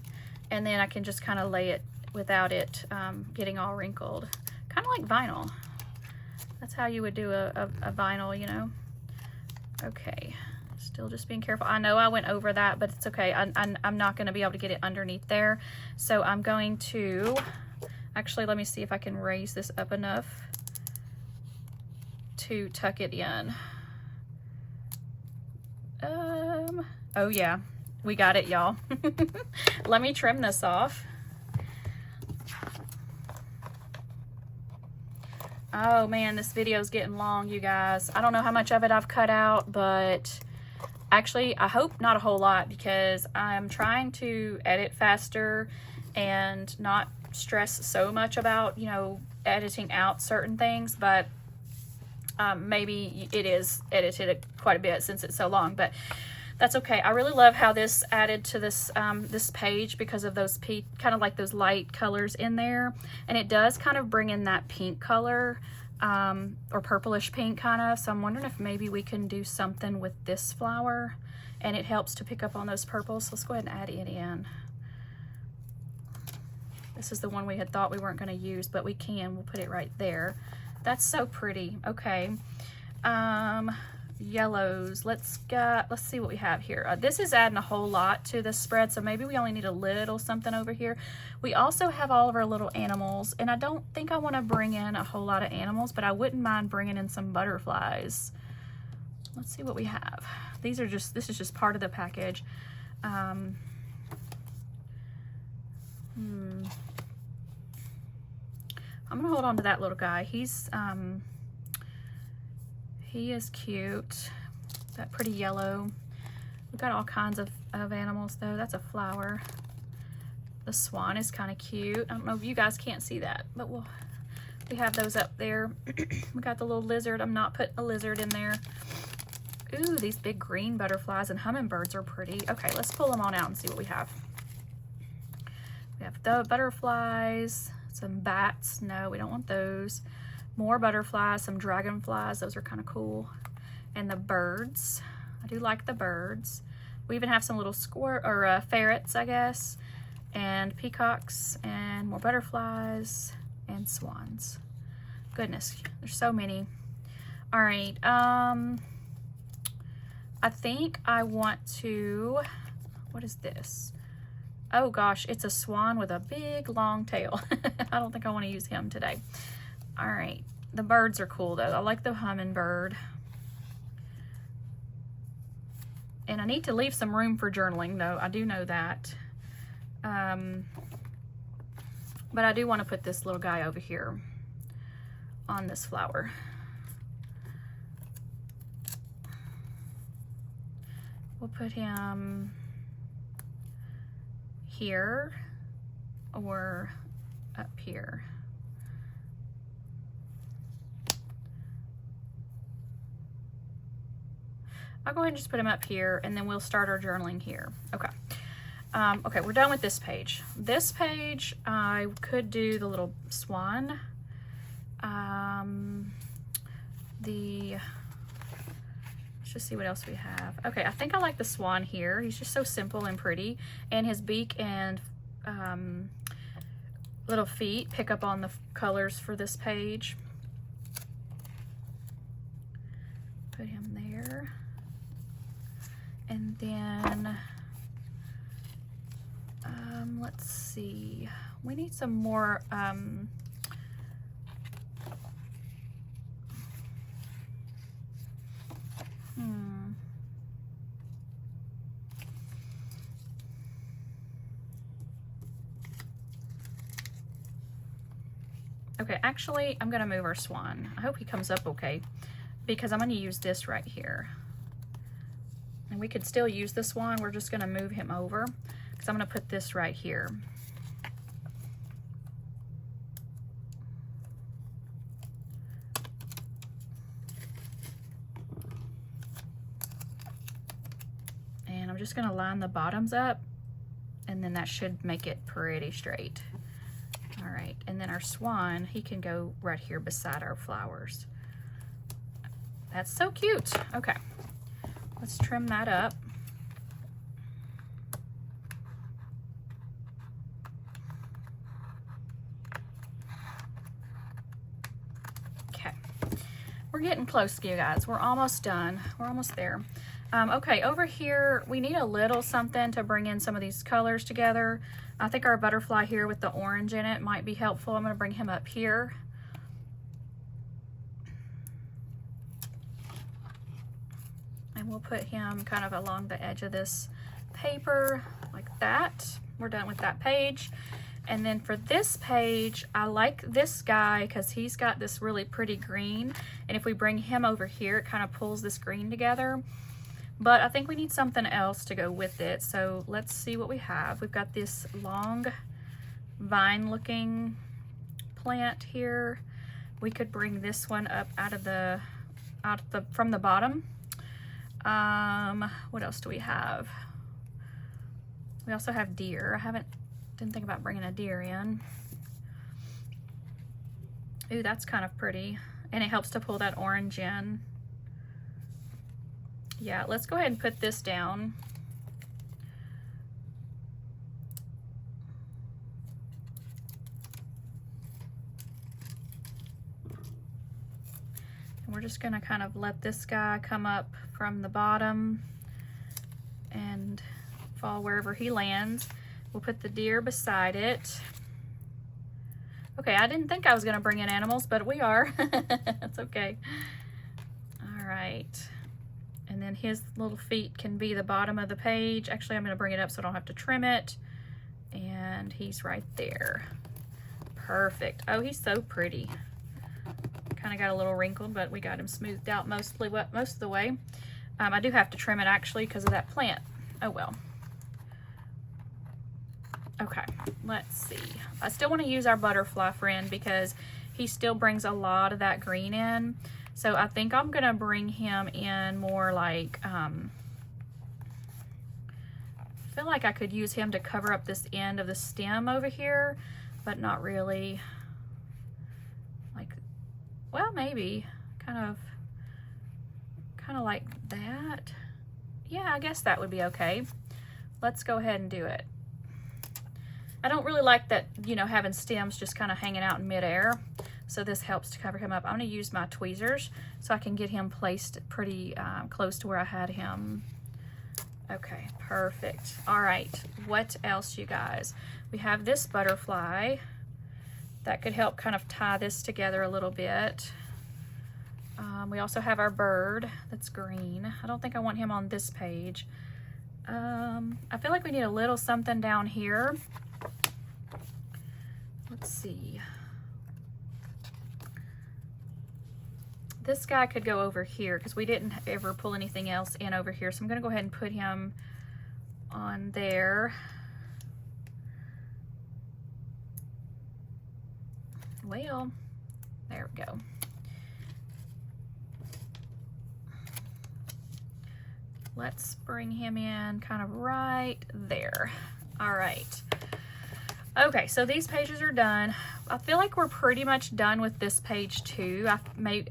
and then I can just kind of lay it without it getting all wrinkled, kind of like vinyl. That's how you would do a vinyl, you know. Okay, still just being careful. I know I went over that, but it's okay. I'm not going to be able to get it underneath there, so I'm going to actually, let me see if I can raise this up enough to tuck it in. Oh yeah, we got it, y'all. Let me trim this off. Oh man, this video is getting long, you guys. I don't know how much of it I've cut out, but Actually, I hope not a whole lot, because I'm trying to edit faster and not stress so much about, you know, editing out certain things, but maybe it is edited quite a bit since it's so long, but that's okay. I really love how this added to this this page because of those kind of like those light colors in there, and it does kind of bring in that pink color, or purplish pink kind of. So I'm wondering if maybe we can do something with this flower, and it helps to pick up on those purples. So let's go ahead and add it in. This is the one we had thought we weren't going to use, but we can. We'll put it right there. That's so pretty. Okay. Yellows. Let's see what we have here. This is adding a whole lot to this spread, so maybe we only need a little something over here. We also have all of our little animals, and I don't think I want to bring in a whole lot of animals, but I wouldn't mind bringing in some butterflies. Let's see what we have. This is just part of the package. I'm gonna hold on to that little guy. He is cute. That pretty yellow. We've got all kinds of animals though. That's a flower. The swan is kind of cute. I don't know if you guys can't see that, but we have those up there. We got the little lizard. I'm not putting a lizard in there. Ooh, these big green butterflies and hummingbirds are pretty. Okay, let's pull them on out and see what we have. We have the butterflies, some bats. No, we don't want those. More butterflies, some dragonflies. Those are kind of cool. And the birds. I do like the birds. We even have some little ferrets, I guess. And peacocks and more butterflies and swans. Goodness, there's so many. All right. I think I want to, what is this? Oh gosh, it's a swan with a big long tail. I don't think I want to use him today. All right, the birds are cool though. I like the hummingbird. And I need to leave some room for journaling though. I do know that. But I do want to put this little guy over here on this flower. We'll put him here or up here. I'll go ahead and just put him up here, and then we'll start our journaling here. Okay. Okay, we're done with this page. This page, I could do the little swan. Let's just see what else we have. Okay, I think I like the swan here. He's just so simple and pretty. And his beak and little feet pick up on the colors for this page. Put him there. And then, let's see. We need some more, Okay, actually, I'm gonna move our swan. I hope he comes up okay, because I'm gonna use this right here. And we could still use this one. We're just gonna move him over because I'm gonna put this right here. And I'm just gonna line the bottoms up, and then that should make it pretty straight. All right, and then our swan, he can go right here beside our flowers. That's so cute. Okay. Let's trim that up. Okay, we're getting close, you guys. We're almost done. We're almost there. Okay, over here, we need a little something to bring in some of these colors together. I think our butterfly here with the orange in it might be helpful. I'm gonna bring him up here. And we'll put him kind of along the edge of this paper like that. We're done with that page. And then for this page, I like this guy because he's got this really pretty green. And if we bring him over here, it kind of pulls this green together. but I think we need something else to go with it. So let's see what we have. We've got this long vine looking plant here. We could bring this one up from the bottom. What else do we have? We also have deer. Didn't think about bringing a deer in. Ooh, that's kind of pretty. And it helps to pull that orange in. Yeah, let's go ahead and put this down. And we're just gonna kind of let this guy come up from the bottom and fall wherever he lands. We'll put the deer beside it. Okay, I didn't think I was gonna bring in animals, but we are. That's okay. All right. And then his little feet can be the bottom of the page. Actually, I'm gonna bring it up so I don't have to trim it. And he's right there. Perfect. Oh, he's so pretty. Kind of got a little wrinkled, but we got him smoothed out most of the way. I do have to trim it actually because of that plant. Oh well. Okay, let's see. I still want to use our butterfly friend because he still brings a lot of that green in. So I think I'm gonna bring him in more like, I feel like I could use him to cover up this end of the stem over here, but not really. Like, well, maybe kind of like that. Yeah, I guess that would be okay. Let's go ahead and do it. I don't really like that, you know, having stems just kind of hanging out in midair. So this helps to cover him up. I'm gonna use my tweezers so I can get him placed pretty close to where I had him. Okay, perfect. All right, what else, you guys? We have this butterfly that could help kind of tie this together a little bit. We also have our bird that's green. I don't think I want him on this page. I feel like we need a little something down here. Let's see. This guy could go over here because we didn't ever pull anything else in over here. So I'm going to go ahead and put him on there. Well, there we go. Let's bring him in kind of right there. All right. Okay, so these pages are done. I feel like we're pretty much done with this page too. I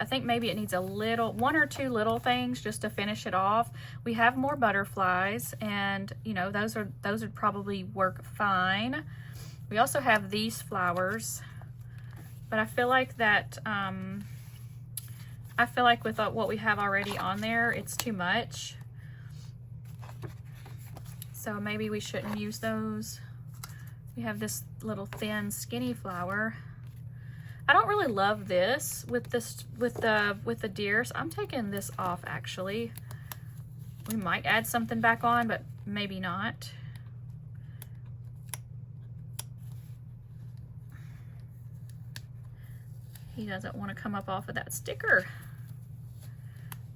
think maybe it needs one or two little things just to finish it off. We have more butterflies, and you know, those would probably work fine. We also have these flowers, but I feel like that with what we have already on there, it's too much. So maybe we shouldn't use those. We have this little thin skinny flower. I don't really love this with the deer, so I'm taking this off actually. We might add something back on, but maybe not. He doesn't want to come up off of that sticker.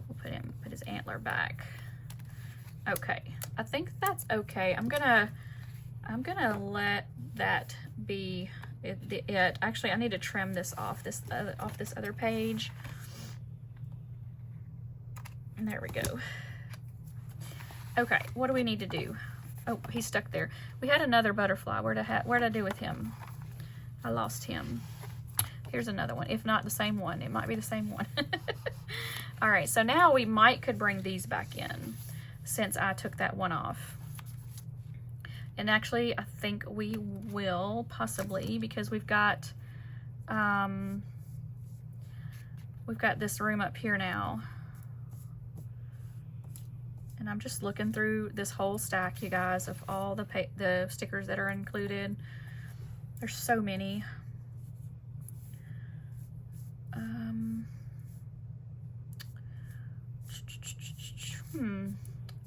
We'll put his antler back. Okay, I think that's okay. I'm gonna let that be it. Actually, I need to trim this off this other page. And there we go. Okay, what do we need to do? Oh, he's stuck there. We had another butterfly. Where'd I do with him? I lost him. Here's another one. If not the same one, it might be the same one. All right, so now we could bring these back in since I took that one off. And actually, I think we will possibly, because we've got this room up here now. And I'm just looking through this whole stack, you guys, of all the stickers that are included. There's so many.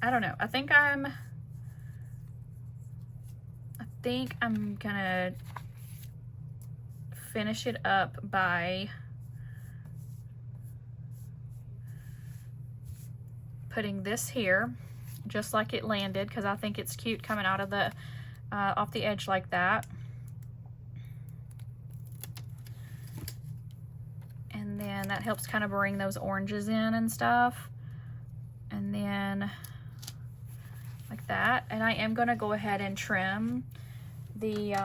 I don't know. I think I'm gonna finish it up by putting this here just like it landed, because I think it's cute coming out of the off the edge like that. And then that helps kind of bring those oranges in and stuff. And then like that. And I am going to go ahead and trim the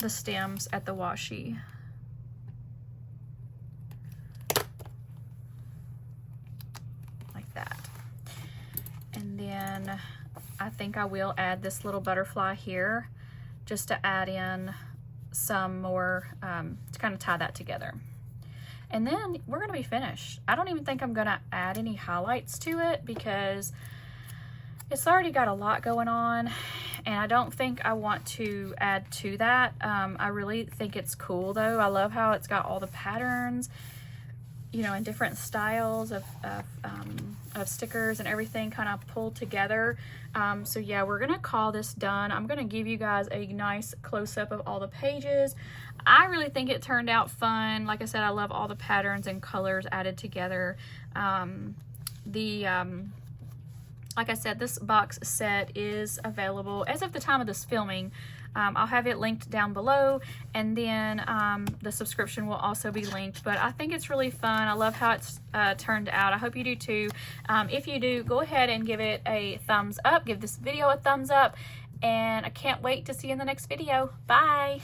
stems at the washi. Like that. And then I think I will add this little butterfly here just to add in some more, to kind of tie that together. And then we're going to be finished. I don't even think I'm going to add any highlights to it because it's already got a lot going on, and I don't think I want to add to that. I really think it's cool though. I love how it's got all the patterns, you know, in different styles of stickers and everything kind of pulled together. So yeah, we're gonna call this done. I'm gonna give you guys a nice close-up of all the pages. I really think it turned out fun. Like I said, I love all the patterns and colors added together. Like I said, this box set is available as of the time of this filming. I'll have it linked down below, and then the subscription will also be linked. But I think it's really fun. I love how it's turned out. I hope you do too. If you do, go ahead and give it a thumbs up. Give this video a thumbs up, and I can't wait to see you in the next video. Bye!